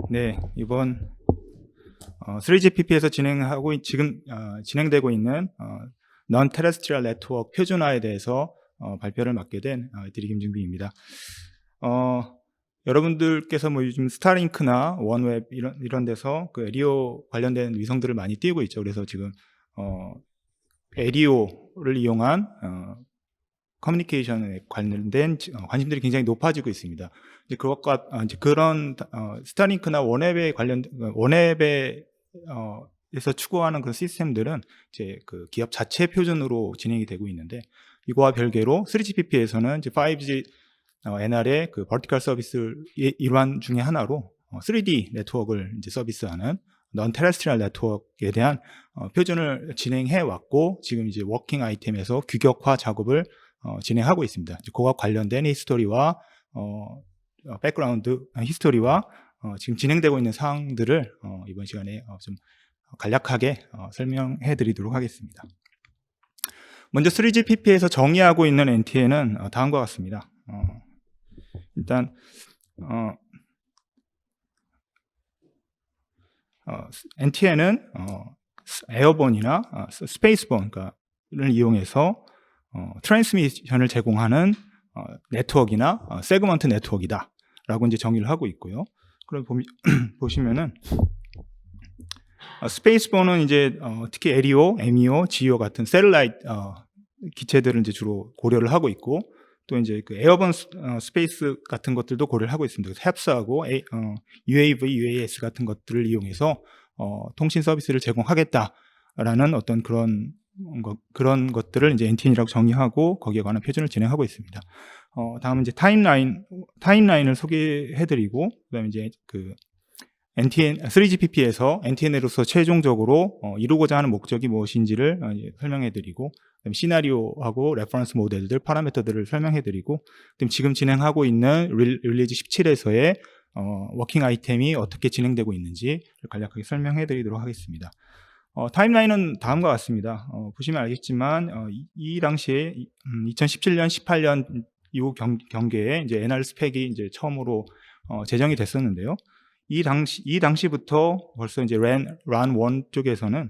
네, 이번 3GPP에서 지금 진행되고 있는 Non-Terrestrial Network 표준화에 대해서 발표를 맡게 된 이태리 김준비입니다. 여러분들께서 뭐 요즘 스타링크나 원웹 이런 데서 그 에리오 관련된 위성들을 많이 띄우고 있죠. 그래서 지금 에리오를 이용한 커뮤니케이션에 관련된 관심들이 굉장히 높아지고 있습니다. 이제 그것과 이제 그런 스타링크나 원웹에 에서 추구하는 그런 시스템들은 이제 그 기업 자체 표준으로 진행이 되고 있는데, 이거와 별개로 3GPP에서는 이제 5G NR의 그 버티컬 서비스 일환 중에 하나로 3D 네트워크를 이제 서비스하는 non-terrestrial 네트워크에 대한 표준을 진행해 왔고, 지금 이제 워킹 아이템에서 규격화 작업을 진행하고 있습니다. 그와 관련된 히스토리와 백그라운드 히스토리와 지금 진행되고 있는 사항들을 이번 시간에 좀 간략하게 설명해 드리도록 하겠습니다. 먼저 3GPP에서 정의하고 있는 NTN은 다음과 같습니다. 일단 NTN은 에어본이나 스페이스본을 이용해서 트랜스미션을 제공하는 네트워크나 세그먼트 네트워크이다 라고 이제 정의를 하고 있고요. 그럼 보시면은 스페이스본은 이제 특히 LEO, MEO, GEO 같은 셀룰라이트 기체들을 이제 주로 고려를 하고 있고, 또 이제 그 에어본 스페이스 같은 것들도 고려를 하고 있습니다. 그래서 햅스하고 UAV, UAS 같은 것들을 이용해서 통신 서비스를 제공하겠다라는 어떤 그런 것들을 이제 NTN이라고 정의하고 거기에 관한 표준을 진행하고 있습니다. 다음은 이제 타임라인을 소개해드리고, 그다음에 이제 그 NTN 3GPP에서 NTN으로서 최종적으로 이루고자 하는 목적이 무엇인지를 설명해드리고, 시나리오하고 레퍼런스 모델들, 파라미터들을 설명해드리고, 지금 진행하고 있는 릴리즈 17에서의 워킹 아이템이 어떻게 진행되고 있는지 간략하게 설명해드리도록 하겠습니다. 타임라인은 다음과 같습니다. 보시면 알겠지만 이 당시에 2017년, 18년 이후 경계에 이제 NR 스펙이 이제 처음으로 제정이 됐었는데요. 이 당시부터 벌써 이제 란 쪽에서는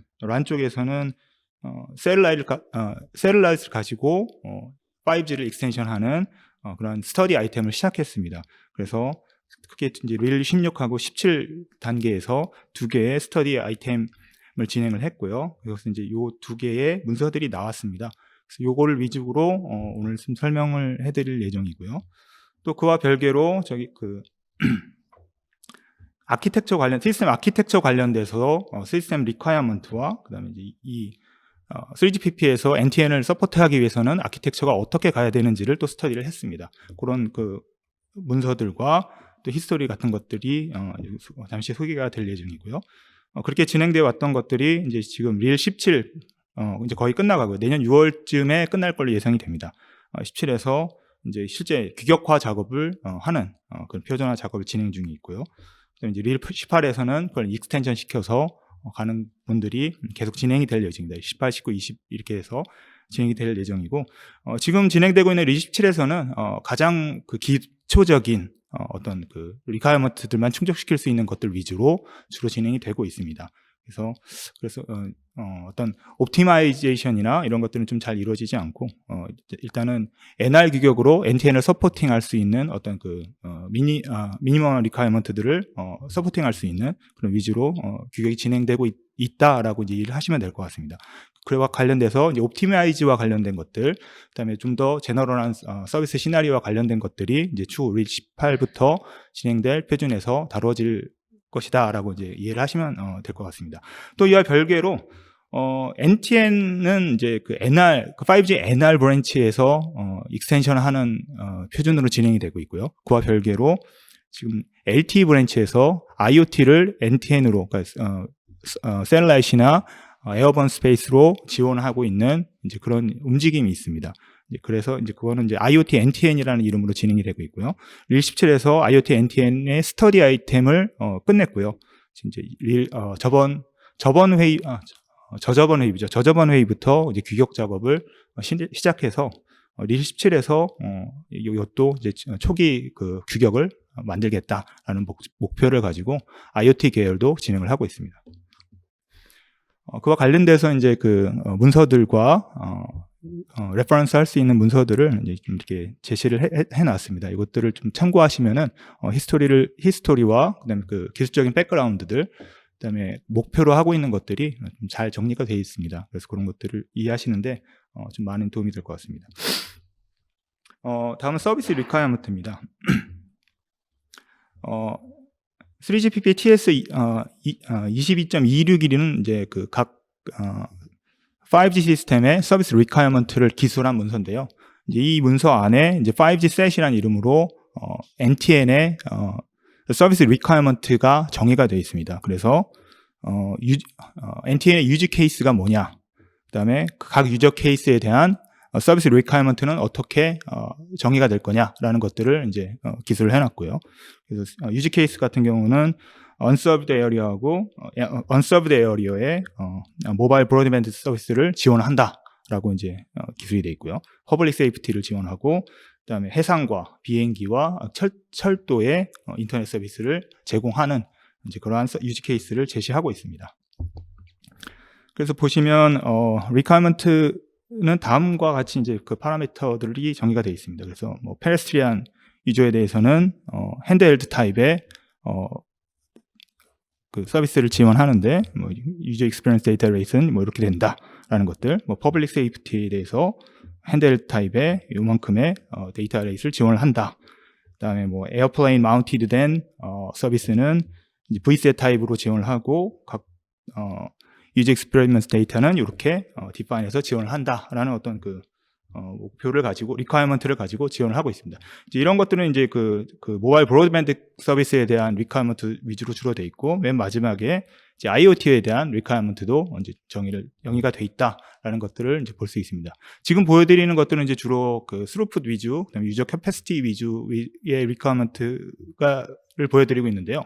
셀룰라이트를 가지고 5G를 익스텐션하는 그런 스터디 아이템을 시작했습니다. 그래서 크게 이제 릴 16하고 17 단계에서 두 개의 스터디 아이템을 진행을 했고요. 그래서 이제 요 두 개의 문서들이 나왔습니다. 그래서 요거를 위주로 오늘 좀 설명을 해드릴 예정이고요. 또 그와 별개로 시스템 아키텍처 관련돼서 시스템 리콰이어먼트와 그다음에 이제 이 3GPP에서 NTN을 서포트하기 위해서는 아키텍처가 어떻게 가야 되는지를 또 스터디를 했습니다. 그런 그 문서들과 또 히스토리 같은 것들이 잠시 소개가 될 예정이고요. 그렇게 진행되어 왔던 것들이 이제 지금 릴 17 이제 거의 끝나가고요. 내년 6월쯤에 끝날 걸로 예상이 됩니다. 17에서 이제 실제 규격화 작업을 하는 그런 표준화 작업을 진행 중에 있고요. 이제 릴 18에서는 그걸 익스텐션 시켜서 가는 분들이 계속 진행이 될 예정입니다. 18, 19, 20 이렇게 해서 진행이 될 예정이고, 지금 진행되고 있는 릴 17에서는 가장 그 기초적인 어떤 그 리콰이어먼트들만 충족시킬 수 있는 것들 위주로 주로 진행이 되고 있습니다. 그래서 어떤 옵티마이제이션이나 이런 것들은 좀 잘 이루어지지 않고, 일단은 NR 규격으로 NTN을 서포팅할 수 있는 어떤 그 미니멈 리콰이어먼트들을 서포팅할 수 있는 그런 위주로 규격이 진행되고 있다라고 이제 이해를 하시면 될 것 같습니다. 그와 관련돼서 이제 옵티마이즈와 관련된 것들, 그다음에 좀 더 제너럴한 서비스 시나리오와 관련된 것들이 이제 추후 릴 18부터 진행될 표준에서 다뤄질 것이다라고 이제 이해를 하시면 될 것 같습니다. 또 이와 별개로 NTN은 이제 그 5G NR 브랜치에서 익스텐션하는 표준으로 진행이 되고 있고요. 그와 별개로 지금 LTE 브랜치에서 IoT를 NTN으로, 그러니까 셀라이트나 에어본 스페이스로 지원하고 있는 이제 그런 움직임이 있습니다. 그래서 이제 그거는 이제 IoT NTN이라는 이름으로 진행이 되고 있고요. 릴 17에서 IoT NTN의 스터디 아이템을 끝냈고요. 이제 저저번 회의부터 이제 규격 작업을 시작해서 릴 17에서 이것도 이제 초기 그 규격을 만들겠다라는 목표를 가지고 IoT 계열도 진행을 하고 있습니다. 그와 관련돼서 이제 그 문서들과 레퍼런스 할 수 있는 문서들을 이제 좀 이렇게 제시를 해놨습니다. 이것들을 좀 참고하시면은 히스토리와 그다음에 그 기술적인 백그라운드들, 그다음에 목표로 하고 있는 것들이 좀 잘 정리가 되어 있습니다. 그래서 그런 것들을 이해하시는데 좀 많은 도움이 될 것 같습니다. 다음은 서비스 리ኳ어먼트입니다. 3GPP TS 22.261은 이제 그 각 5G 시스템의 서비스 리ኳ어먼트를 기술한 문서인데요. 이제 이 문서 안에 이제 5G 셋이라는 이름으로 NTN의 서비스 리ኳ어먼트가 정의가 되어 있습니다. 그래서 NTN의 유즈 케이스가 뭐냐, 그다음에 각 유저 케이스에 대한 서비스 리ኳ어먼트는 어떻게 정의가 될 거냐라는 것들을 이제 기술을 해놨고요. 그래서 유즈 케이스 같은 경우는 언서브드 에어리어하고 언서브드 에어리어의 모바일 브로드밴드 서비스를 지원한다라고 이제 기술이 되어 있고요. 퍼블릭 세이프티를 지원하고, 그다음에 해상과 비행기와 철도의 인터넷 서비스를 제공하는 이제 그러한 유즈 케이스를 제시하고 있습니다. 그래서 보시면 리퀘어먼트는 다음과 같이 이제 그 파라미터들이 정의가 되어 있습니다. 그래서 뭐 페데스트리안 유저에 대해서는 핸드헬드 타입의 그 서비스를 지원하는데, 뭐 유저 익스피리언스 데이터 레이트는 뭐 이렇게 된다라는 것들, 뭐 퍼블릭 세이프티에 대해서 핸드헬드 타입의 요만큼의 데이터 레이트를 지원을 한다. 그다음에 뭐 에어플레인 마운티드 된 서비스는 이제 VSAT 타입으로 지원을 하고, 각 유저 익스피리언스 데이터는 이렇게 디파인해서 지원을 한다라는 어떤 그 목표를 가지고, 리퀘어먼트를 가지고 지원을 하고 있습니다. 이제 이런 것들은 이제 그 모바일 브로드밴드 서비스에 대한 리퀘어먼트 위주로 주로 돼 있고, 맨 마지막에 이제 IoT에 대한 리퀘어먼트도 이제 정의가 돼 있다라는 것들을 이제 볼 수 있습니다. 지금 보여드리는 것들은 이제 주로 그 스루풋 위주, 그다음에 유저 캐패시티 위주의 리퀘어먼트를 보여드리고 있는데요.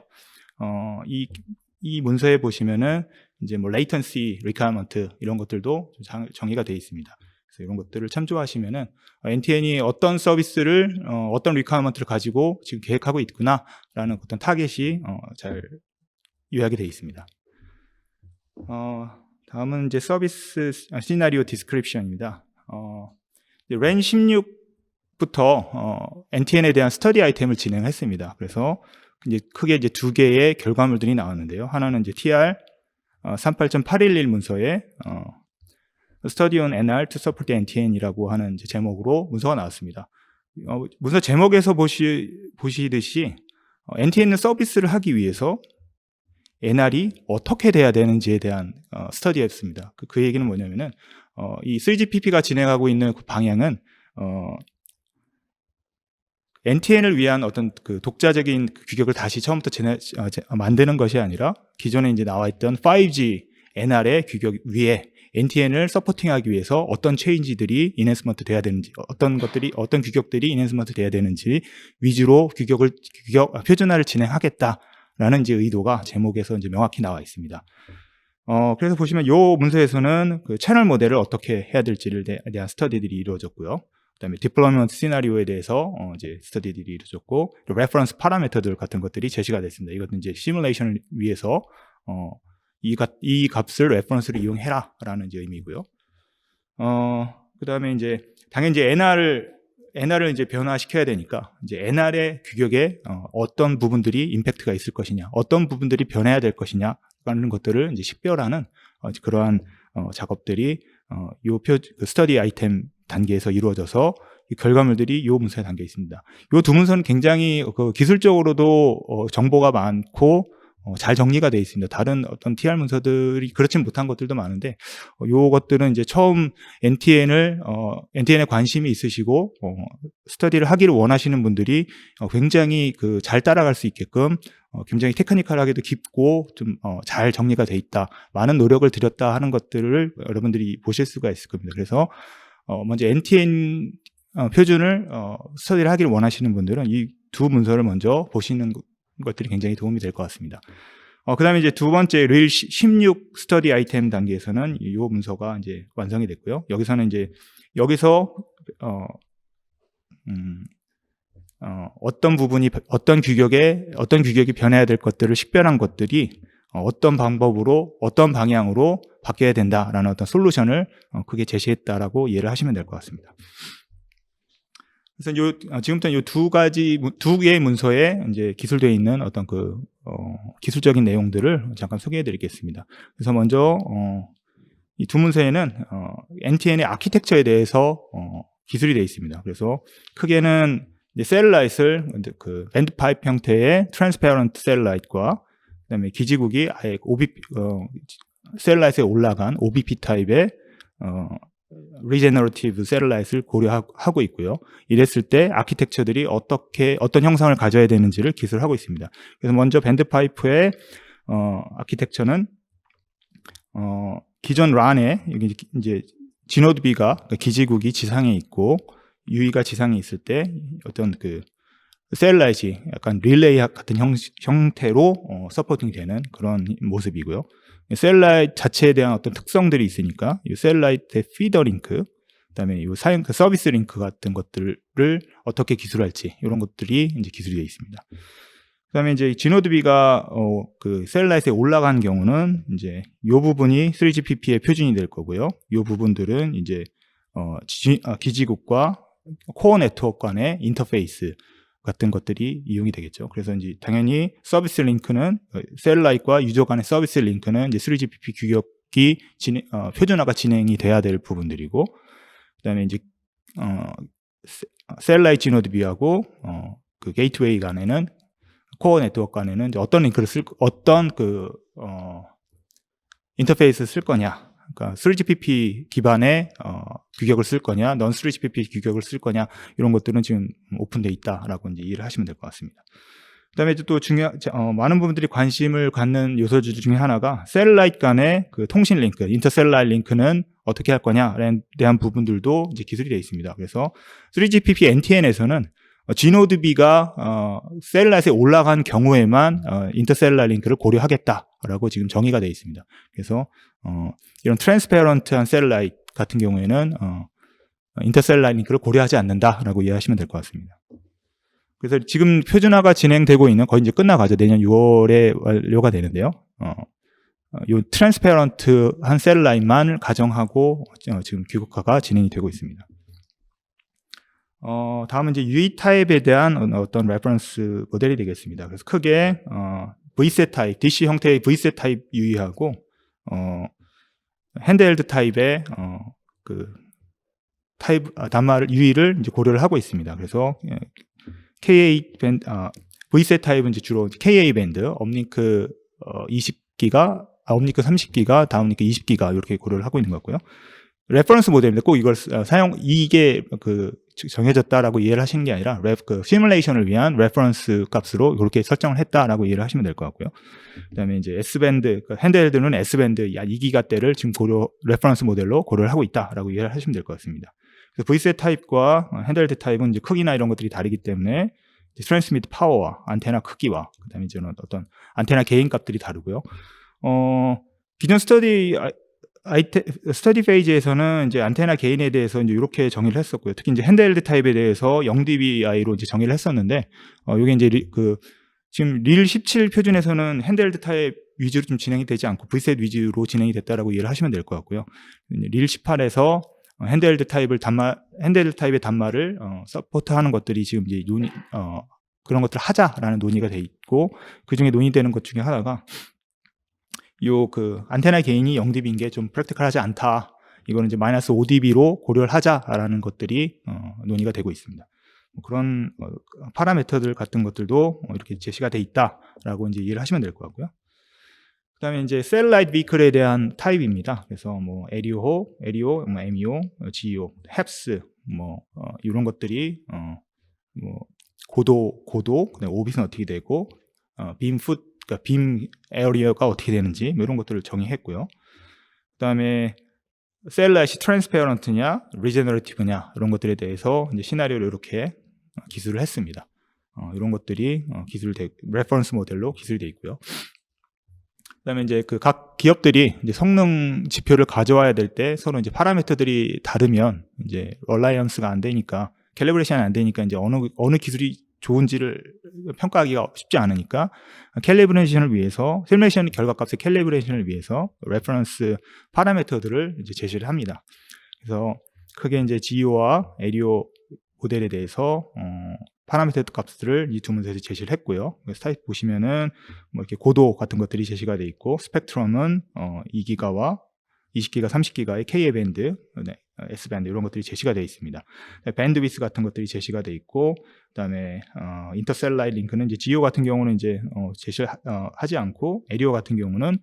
이 문서에 보시면은 이제 뭐 레이턴시 리퀘어먼트 이런 것들도 정의가 되어 있습니다. 그래서 이런 것들을 참조하시면은 NTN이 어떤 서비스를 어떤 리퀘어먼트를 가지고 지금 계획하고 있구나라는 어떤 타겟이 잘 요약이 되어 있습니다. 다음은 이제 서비스 시나리오 디스크립션입니다. 랜 16부터 NTN에 대한 스터디 아이템을 진행했습니다. 그래서 이제 크게 이제 두 개의 결과물들이 나왔는데요. 하나는 이제 TR 38.811 문서에 Study on NR to support NTN이라고 하는 이제 제목으로 문서가 나왔습니다. 문서 제목에서 보시듯이 NTN은 서비스를 하기 위해서 NR이 어떻게 돼야 되는지에 대한 스터디였습니다. 그 얘기는 뭐냐면은 이 3GPP가 진행하고 있는 그 방향은 NTN을 위한 어떤 그 독자적인 규격을 다시 처음부터 만드는 것이 아니라, 기존에 이제 나와 있던 5G NR의 규격 위에 NTN을 서포팅하기 위해서 어떤 체인지들이 인핸스먼트 돼야 되는지, 어떤 규격들이 인핸스먼트 돼야 되는지 위주로 표준화를 진행하겠다라는 이제 의도가 제목에서 이제 명확히 나와 있습니다. 그래서 보시면 이 문서에서는 그 채널 모델을 어떻게 해야 될지를 대한 스터디들이 이루어졌고요. 그다음에 디플로이먼트 시나리오에 대해서 이제 스터디들이 이루어졌고, 레퍼런스 파라미터들 같은 것들이 제시가 됐습니다. 이것은 이제 시뮬레이션을 위해서 이 값을 레퍼런스를 이용해라라는 이제 의미고요. 그다음에 이제 당연히 이제 NR을 이제 변화시켜야 되니까, 이제 NR의 규격에 어떤 부분들이 임팩트가 있을 것이냐, 어떤 부분들이 변해야 될 것이냐라는 것들을 이제 식별하는 그러한 작업들이 그 스터디 아이템 단계에서 이루어져서 이 결과물들이 이 문서에 담겨 있습니다. 이 두 문서는 굉장히 기술적으로도 정보가 많고 잘 정리가 되어 있습니다. 다른 어떤 TR 문서들이 그렇지 못한 것들도 많은데, 요것들은 이제 처음 NTN에 관심이 있으시고 스터디를 하기를 원하시는 분들이 굉장히 잘 따라갈 수 있게끔 굉장히 테크니컬하게도 깊고 좀 잘 정리가 돼 있다, 많은 노력을 들였다 하는 것들을 여러분들이 보실 수가 있을 겁니다. 그래서 먼저 NTN 표준을 스터디를 하기를 원하시는 분들은 이 두 문서를 먼저 보시는 것들이 굉장히 도움이 될 것 같습니다. 그다음에 이제 두 번째 릴 16 스터디 아이템 단계에서는 이 문서가 이제 완성이 됐고요. 여기서는 이제 여기서 어떤 부분이 어떤 규격이 변해야 될 것들을 식별한 것들이 어떤 방법으로 어떤 방향으로 바뀌어야 된다라는 어떤 솔루션을 크게 제시했다라고 이해를 하시면 될 것 같습니다. 그래서 지금부터 이 두 개의 문서에 이제 기술되어 있는 어떤 기술적인 내용들을 잠깐 소개해 드리겠습니다. 그래서 먼저 이 두 문서에는 NTN의 아키텍처에 대해서 기술이 되어 있습니다. 그래서 크게는 셀라잇을 밴드 파이프 형태의 트랜스페어런트 셀라잇과 그다음에 기지국이 아예 셀라잇에 올라간 OBP 타입의 리제너러티브 셀라잇을 고려하고 있고요. 이랬을 때 아키텍처들이 어떤 형상을 가져야 되는지를 기술하고 있습니다. 그래서 먼저 밴드 파이프의 아키텍처는 기존 란에 여기 이제 지노드 B가 기지국이 지상에 있고 UE가 지상에 있을 때 어떤 셀라잇이 약간 릴레이 같은 형태로 서포팅 되는 그런 모습이고요. 셀라잇 자체에 대한 어떤 특성들이 있으니까 이 셀라잇의 피더 링크, 그다음에 이 서비스 링크 같은 것들을 어떻게 기술할지 이런 것들이 이제 기술이 되어 있습니다. 그다음에 이제 지노드 B가 셀라잇에 올라간 경우는 이제 이 부분이 3GPP의 표준이 될 거고요. 이 부분들은 이제 기지국과 코어 네트워크 간의 인터페이스 같은 것들이 이용이 되겠죠. 그래서 이제 당연히 서비스 링크는 셀라잇과 유저 간의 서비스 링크는 이제 3GPP 규격이 표준화가 진행이 돼야 될 부분들이고, 그다음에 이제 셀라잇 지노드 B하고 게이트웨이 간에는 코어 네트워크 간에는 이제 어떤 링크를 어떤 인터페이스를 쓸 거냐, 그러니까 3GPP 기반의 규격을 쓸 거냐, 넌 3GPP 규격을 쓸 거냐, 이런 것들은 지금 오픈되어 있다라고 이제 이해를 하시면 될 것 같습니다. 그다음에 또 많은 분들이 관심을 갖는 요소들 중에 하나가 셀라잇 간의 통신 링크, 인터셀라잇 링크는 어떻게 할 거냐에 대한 부분들도 이제 기술이 되어 있습니다. 그래서 3GPP NTN에서는 지노드 B가 셀라잇에 올라간 경우에만 인터셀라잇 링크를 고려하겠다라고 지금 정의가 되어 있습니다. 그래서 이런 트랜스페어런트한 셀라잇 같은 경우에는 인터셀라잇 링크를 고려하지 않는다라고 이해하시면 될 것 같습니다. 그래서 지금 표준화가 진행되고 있는, 거의 이제 끝나가죠. 내년 6월에 완료가 되는데요. 이 트랜스페어런트한 셀라잇만 가정하고 지금 규격화가 진행이 되고 있습니다. 다음은 이제 UE 타입에 대한 어떤 레퍼런스 모델이 되겠습니다. 그래서 크게 Vset 타입, DC 형태의 Vset 타입 UE하고 핸드헬드 타입의 단말 UE를 이제 고려를 하고 있습니다. 그래서 KA 밴드, Vset 타입은 이제 주로 KA 밴드, 업링크 20기가, 업링크 30기가, 다운링크 20기가 이렇게 고려를 하고 있는 것 같고요. 레퍼런스 모델인데 꼭 이걸 이게 정해졌다라고 이해를 하시는 게 아니라 시뮬레이션을 위한 레퍼런스 값으로 이렇게 설정을 했다라고 이해를 하시면 될 것 같고요. 그다음에 이제 S밴드, 핸드헬드는 S밴드 2기가대를 지금 레퍼런스 모델로 고려를 하고 있다라고 이해를 하시면 될 것 같습니다. 그래서 Vset 타입과 핸드헬드 타입은 이제 크기나 이런 것들이 다르기 때문에 트랜스미트 파워와 안테나 크기와 그다음에 이제 어떤 안테나 개인 값들이 다르고요. 기존 스터디 페이지에서는 이제 안테나 개인에 대해서 이제 이렇게 정의를 했었고요. 특히 이제 핸드헬드 타입에 대해서 0dBi로 이제 정의를 했었는데, 요게 이제 지금 릴 17 표준에서는 핸드헬드 타입 위주로 좀 진행이 되지 않고 Vset 위주로 진행이 됐다라고 이해를 하시면 될 것 같고요. 릴 18에서 핸드헬드 타입의 단말을 서포트하는 것들이 지금 이제 그런 것들을 하자라는 논의가 돼 있고, 그 중에 논의되는 것 중에 하나가 안테나 개인이 0dB인 게 좀 프랙티컬하지 않다. 이거는 이제 마이너스 5dB로 고려를 하자라는 것들이 논의가 되고 있습니다. 그런 파라미터들 같은 것들도 이렇게 제시가 돼 있다라고 이제 이해를 하시면 될 것 같고요. 그다음에 이제 셀라잇 비클에 대한 타입입니다. 그래서 뭐 LEO, MEO, GEO, HEPS 이런 것들이 고도, 그다음에 오빗은 어떻게 되고 빔풋, 그러니까 빔 에어리어가 어떻게 되는지 이런 것들을 정의했고요. 그다음에 셀라잇이 트랜스페어런트냐, 리제너러티브냐 이런 것들에 대해서 이제 시나리오를 이렇게 기술을 했습니다. 이런 것들이 레퍼런스 모델로 기술되어 있고요. 그다음에 이제 그 각 기업들이 이제 성능 지표를 가져와야 될 때 서로 이제 파라미터들이 다르면 이제 얼라이언스가 안 되니까, 캘리브레이션이 안 되니까 이제 어느 기술이 좋은지를 평가하기가 쉽지 않으니까 캘리브레이션을 위해서, 시뮬레이션 결과값의 캘리브레이션을 위해서 레퍼런스 파라미터들을 이제 제시를 합니다. 그래서 크게 이제 GEO와 LEO 모델에 대해서 파라미터 값들을 이 두 문서에서 제시를 했고요. 스타일 보시면은 뭐 이렇게 고도 같은 것들이 제시가 돼 있고, 스펙트럼은 2기가와 20기가, 30기가의 Ka 밴드, S 밴드 이런 것들이 제시가 되어 있습니다. 밴드위스 같은 것들이 제시가 되어 있고, 그다음에 인터셀라이 링크는 이제 GEO 같은 경우는 이제 제시를 하지 않고, LEO 같은 경우는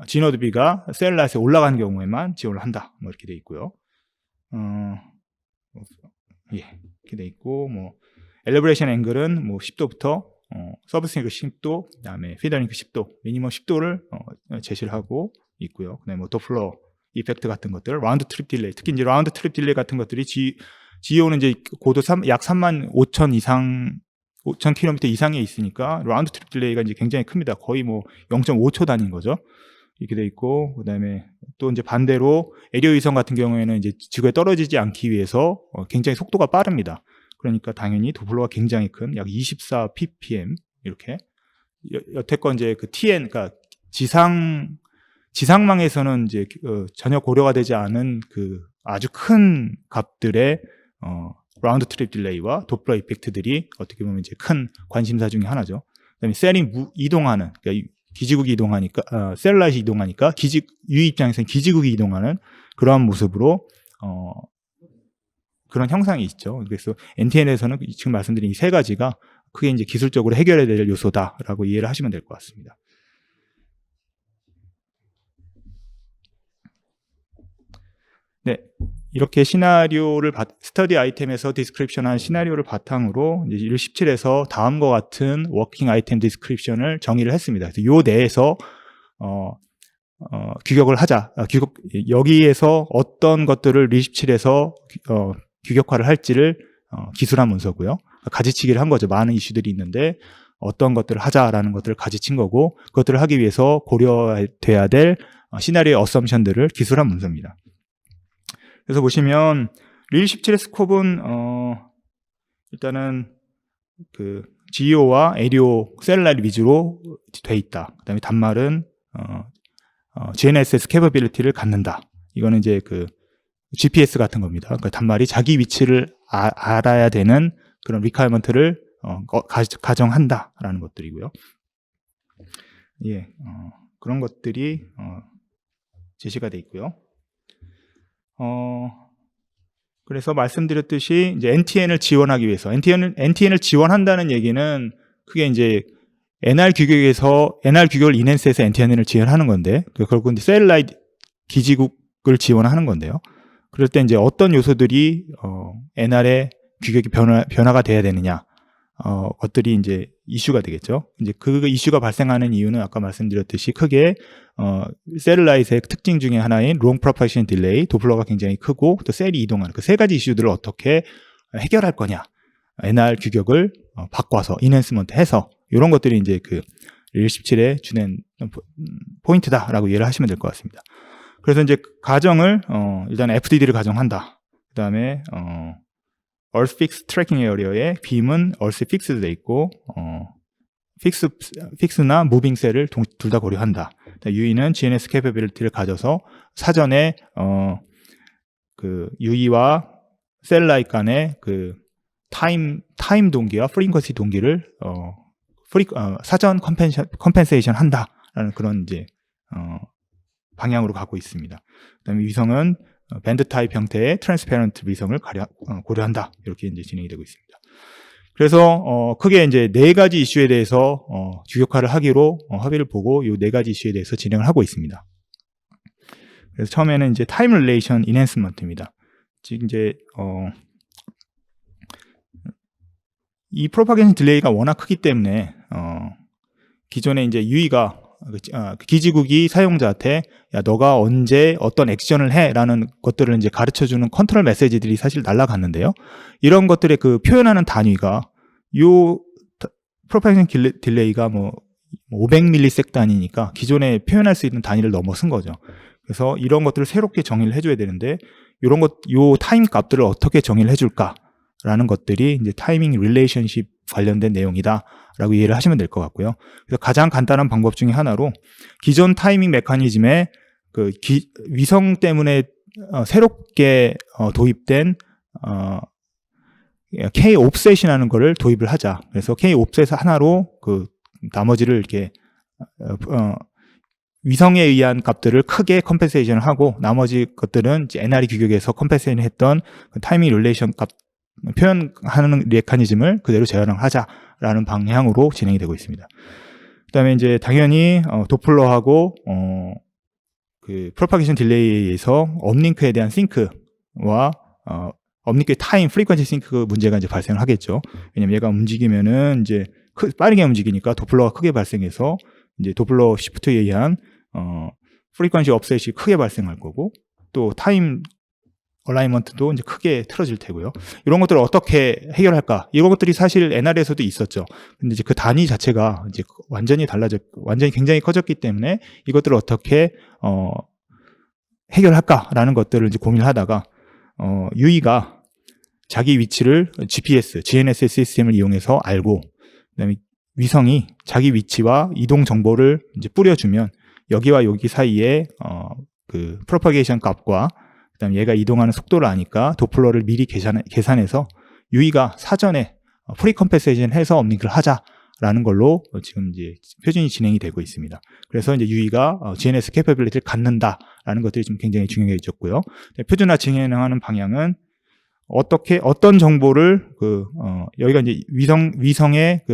G노드비가 셀라이트에 올라간 경우에만 지원을 한다. 뭐 이렇게 돼 있고요. 예, 이렇게 돼 있고, 뭐 엘리브레이션 앵글은 뭐 10도부터 서브스윙크 10도, 그다음에 피더링크 10도, 미니멈 10도를 제시를 하고 있고요. 그다음에 뭐 도플러 이펙트 같은 것들, 라운드 트립 딜레이, 특히 이제 라운드 트립 딜레이 같은 것들이 GEO는 이제 고도 약 35,000 이상, 5,000km 이상에 있으니까 라운드 트립 딜레이가 이제 굉장히 큽니다. 거의 뭐 0.5초 단위인 거죠. 이렇게 돼 있고, 그다음에 또 이제 반대로 에리어 위성 같은 경우에는 이제 지구에 떨어지지 않기 위해서 굉장히 속도가 빠릅니다. 그러니까 당연히 도플러가 굉장히 큰 약 24 ppm 이렇게. 여태껏 이제 그 TN, 그러니까 지상망에서는 이제 전혀 고려가 되지 않은 그 아주 큰 값들의 라운드 트립 딜레이와 도플러 이펙트들이 어떻게 보면 이제 큰 관심사 중에 하나죠. 그다음에 셀이 이동하는, 그러니까 기지국이 이동하니까, 셀라이트 이동하니까 유의 입장에서는 기지국이 이동하는 그러한 모습으로 그런 형상이 있죠. 그래서 NTN에서는 지금 말씀드린 이 세 가지가 크게 이제 기술적으로 해결해야 될 요소다라고 이해를 하시면 될 것 같습니다. 네, 이렇게 시나리오를 스터디 아이템에서 디스크립션한 시나리오를 바탕으로 이제 17에서 다음과 같은 워킹 아이템 디스크립션을 정의를 했습니다. 그래서 요 내에서 규격을 하자. 여기에서 어떤 것들을 17에서 규격화를 할지를 기술한 문서고요. 가지치기를 한 거죠. 많은 이슈들이 있는데 어떤 것들을 하자라는 것들을 가지친 거고, 그것들을 하기 위해서 고려돼야 될 시나리오의 어썸션들을 기술한 문서입니다. 그래서 보시면 릴 17의 스콥은 일단은 그 GEO와 LEO 셀라리 위주로 돼 있다. 그다음에 단말은 GNSS 캐퍼빌리티를 갖는다. 이거는 이제 그 GPS 같은 겁니다. 그러니까 단말이 자기 위치를 알아야 되는 그런 리퀘어먼트를 가정한다라는 것들이고요. 예, 그런 것들이 제시가 돼 있고요. 그래서 말씀드렸듯이 이제 NTN을 지원하기 위해서, NTN을 지원한다는 얘기는 크게 이제 NR 규격을 인핸스해서 NTN을 지원하는 건데, 결국 이제 셀라이트 기지국을 지원하는 건데요. 그럴 때 이제 어떤 요소들이 NR의 규격이 변화가 돼야 되느냐, 것들이 이제 이슈가 되겠죠. 이제 그 이슈가 발생하는 이유는 아까 말씀드렸듯이 크게 셀라이트의 특징 중에 하나인 롱 프로파게이션 딜레이, 도플러가 굉장히 크고 또 셀이 이동하는 그 세 가지 이슈들을 어떻게 해결할 거냐, NR 규격을 바꿔서 인핸스먼트 해서, 이런 것들이 이제 그 릴 17의 주된 포인트다라고 이해를 하시면 될 것 같습니다. 그래서 이제 가정을 일단 FDD를 가정한다. 그 다음에 Earth Fix 트래킹 에어리어에 빔은 Earth Fix도 돼 있고 픽스나 무빙 셀을 둘 다 고려한다. UE는 GNS 캐퍼빌리티를 가져서 사전에 그 UE와 셀라이트 간의 그 타임 동기와 프리퀀시 동기를 사전 컴펜세이션 한다라는 그런 이제 방향으로 가고 있습니다. 그다음에 위성은 밴드 타입 형태의 트랜스페런트 위성을 고려한다. 이렇게 이제 진행이 되고 있습니다. 그래서 크게 이제 네 가지 이슈에 대해서 규격화를 하기로 합의를 보고, 이 네 가지 이슈에 대해서 진행을 하고 있습니다. 그래서 처음에는 이제 타임 릴레이션 인핸스먼트입니다. 즉 이제 이 프로파게이션 딜레이가 워낙 크기 때문에 기존에 이제 유의가 기지국이 사용자한테 야 너가 언제 어떤 액션을 해라는 것들을 이제 가르쳐주는 컨트롤 메시지들이 사실 날아갔는데요. 이런 것들의 그 표현하는 단위가 요 프로파게이션 딜레이가 뭐 500ms 단위니까 기존에 표현할 수 있는 단위를 넘어선 거죠. 그래서 이런 것들을 새롭게 정의를 해줘야 되는데 요 타임 값들을 어떻게 정의를 해줄까라는 것들이 이제 타이밍 릴레이션십 관련된 내용이다라고 이해를 하시면 될 것 같고요. 그래서 가장 간단한 방법 중에 하나로 기존 타이밍 메커니즘에 위성 때문에 새롭게 도입된 K 옵셋이라는 거를 도입을 하자. 그래서 K 옵셋 하나로 나머지를 이렇게 위성에 의한 값들을 크게 컴pensation을 하고 나머지 것들은 이제 NRE 규격에서 컴pensation을 했던 타이밍 릴레이션 값 표현하는 메커니즘을 그대로 재활용을 하자라는 방향으로 진행이 되고 있습니다. 그다음에 이제 당연히 도플러하고 프로파게이션 딜레이에 의해서 업링크에 대한 싱크와 업링크의 타임 프리퀀시 싱크 문제가 이제 발생을 하겠죠. 왜냐면 얘가 움직이면은 이제 빠르게 움직이니까 도플러가 크게 발생해서 이제 도플러 시프트에 의한 프리퀀시 업셋이 크게 발생할 거고 또 타임 얼라이먼트도 이제 크게 틀어질 테고요. 이런 것들을 어떻게 해결할까? 이런 것들이 사실 NR에서도 있었죠. 근데 이제 그 단위 자체가 이제 완전히 굉장히 커졌기 때문에 이것들을 어떻게 해결할까라는 것들을 이제 고민을 하다가 유이가 자기 위치를 GPS, GNSS 시스템을 이용해서 알고 그다음에 위성이 자기 위치와 이동 정보를 이제 뿌려주면 여기와 여기 사이에 프로파게이션 값과 그다음에 얘가 이동하는 속도를 아니까 도플러를 미리 계산해서 유이가 사전에 프리컴pen세이션 해서 업링크를 하자라는 걸로 지금 이제 표준이 진행이 되고 있습니다. 그래서 이제 유이가 GNS 캐퍼빌리티를 갖는다라는 것들이 좀 굉장히 중요해졌고요. 표준화 진행하는 방향은 어떤 정보를 여기가 이제 위성의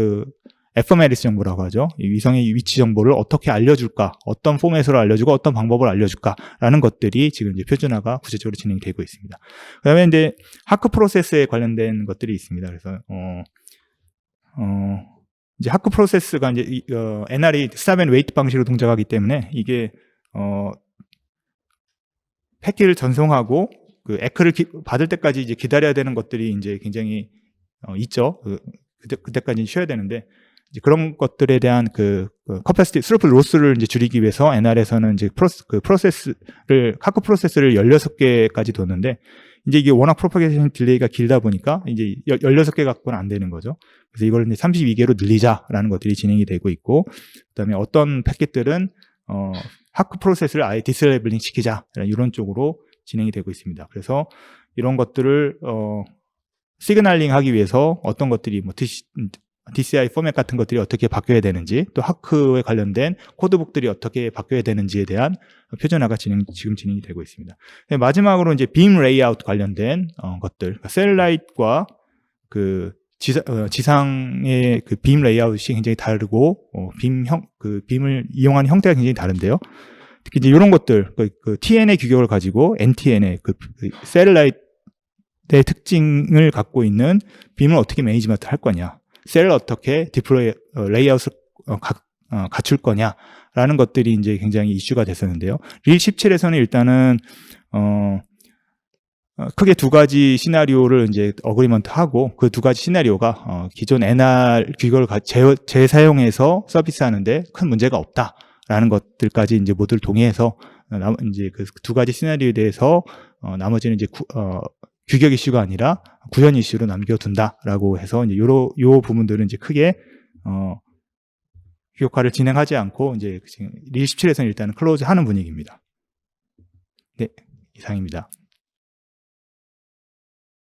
에퍼메리스 정보라고 하죠. 이 위성의 위치 정보를 어떻게 알려줄까, 어떤 포맷으로 알려주고 어떤 방법을 알려줄까라는 것들이 지금 이제 표준화가 구체적으로 진행이 되고 있습니다. 그다음에 이제 하크 프로세스에 관련된 것들이 있습니다. 그래서 이제 하크 프로세스가 이제 NR이 스탑 앤 웨이트 방식으로 동작하기 때문에 이게 패킷을 전송하고 에크를 받을 때까지 이제 기다려야 되는 것들이 이제 굉장히 있죠. 그때까지 쉬어야 되는데 이제 그런 것들에 대한 커패시티 스루풋 로스를 이제 줄이기 위해서 NR에서는 이제 하크 프로세스를 16개까지 뒀는데 이제 이게 워낙 프로파게이션 딜레이가 길다 보니까 이제 16개 갖고는 안 되는 거죠. 그래서 이걸 이제 32개로 늘리자라는 것들이 진행이 되고 있고 그다음에 어떤 패킷들은 하크 프로세스를 아예 디스레이블링 시키자 이런 쪽으로 진행이 되고 있습니다. 그래서 이런 것들을 시그널링 하기 위해서 어떤 것들이 DCI 포맷 같은 것들이 어떻게 바뀌어야 되는지 또 하크에 관련된 코드북들이 어떻게 바뀌어야 되는지에 대한 표준화가 지금 진행이 되고 있습니다. 마지막으로 이제 빔 레이아웃 관련된 것들, 셀라이트과 지상의 빔 레이아웃이 굉장히 다르고 빔을 이용하는 형태가 굉장히 다른데요. 특히 이제 이런 것들, TN의 규격을 가지고 NTN의 셀라이트의 특징을 갖고 있는 빔을 어떻게 매니지먼트 할 거냐. 셀을 어떻게 디플로이 레이아웃을 갖출 거냐라는 것들이 이제 굉장히 이슈가 됐었는데요. 릴 17에서는 일단은 크게 두 가지 시나리오를 이제 어그리먼트하고 그 두 가지 시나리오가 기존 NR 규격을 재사용해서 서비스하는데 큰 문제가 없다라는 것들까지 이제 모두를 동의해서 이제 그 두 가지 시나리오에 대해서 나머지는 이제 규격 이슈가 아니라 구현 이슈로 남겨둔다라고 해서 이제 요 부분들은 이제 크게 규격화를 진행하지 않고 이제 릴 17에서는 일단은 클로즈 하는 분위기입니다. 네, 이상입니다.